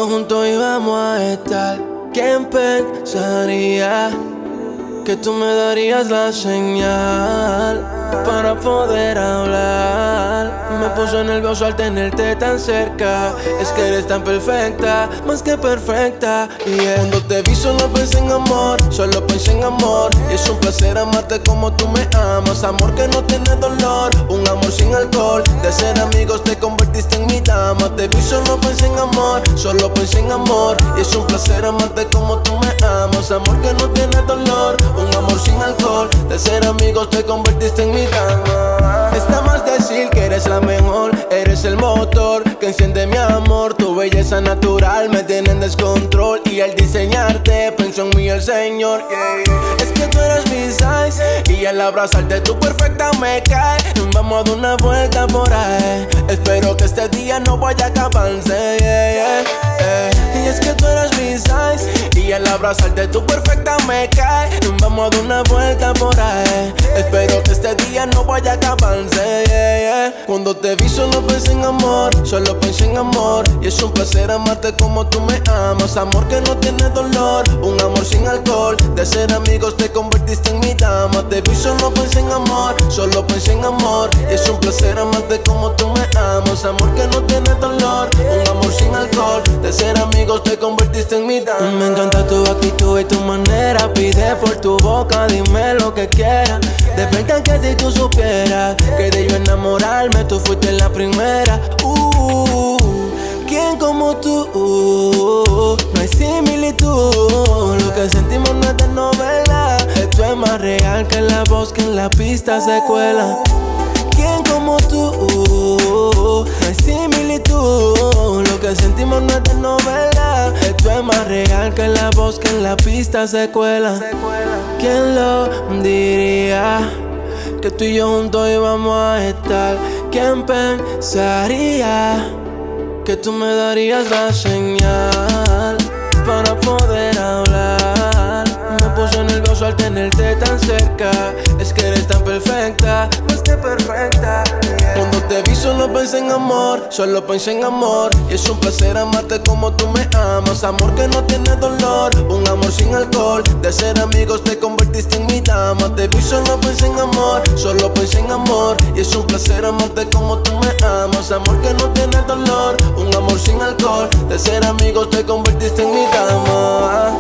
yo juntos íbamos a estar. ¿Quién pensaría que tú me darías la señal para poder hablar? Me puso nervioso al tenerte tan cerca. Es que eres tan perfecta, más que perfecta. Y cuando te vi solo pensé en amor, solo pensé en amor. Y es un placer amarte como tú me amas. Amor que no tiene dolor, un amor sin alcohol. De ser amigos te convertiste en mi dama. Te vi solo pensé en amor, solo pensé en amor. Y es un placer amarte como tú me amas. Amor que no tiene dolor, un amor sin alcohol. De ser amigos te convertiste en mi dama. Está más decir que eres la mejor, eres el motor que enciende mi amor. Tu belleza natural me tiene en descontrol. Y al diseñarte pensó en mí el Señor, yeah. Es que tú eres mi size y al abrazarte tú perfecta me cae. Vamos a dar una vuelta por ahí. Espero que este día no vaya a acabarse, yeah, yeah. Y es que tú eres mi size y al abrazarte tú perfecta me cae. Vamos a dar una vuelta por ahí. Espero que este día no vaya a acabarse, yeah, yeah. Cuando te vi solo pensé en amor, solo pensé en amor. Y es un placer amarte como tú me amas. Amor que no tiene dolor, un amor sin alcohol. De ser amigos te convertiste en mi dama. Te vi solo pensé en amor, solo pensé en amor. Y es un placer amarte como tú me amas. Amor que no tiene dolor, un amor sin alcohol. De ser amigos te convertiste en mi dama. Me encanta tu actitud y tu manera. Pide por tu boca, dime lo que quieras. De verdad que si tú supieras que de yo enamorarme tú fuiste la primera. ¿Quién como tú? No hay similitud. Lo que sentimos no es de novela. Esto es más real que la voz que en la pista se cuela. ¿Quién como tú? No hay similitud. Lo que sentimos no es de novela. Esto es más real que la voz que en la pista se cuela. ¿Quién lo diría? Que tú y yo juntos íbamos a estar. ¿Quién pensaría que tú me darías la señal para poder hablar? Me puso nervioso al tenerte tan cerca. Es que eres tan perfecta, más que perfecta, yeah. Cuando te vi solo pensé en amor, solo pensé en amor. Y es un placer amarte como tú me amas. Amor que no tiene dolor, un amor sin alcohol. De ser amigos te convertiste en mi dama. Te vi solo pensé en amor, solo pensé en amor. Y es un placer amarte como tú me amas. Amor que no tiene dolor, un amor sin alcohol. De ser amigos te convertiste en mi dama.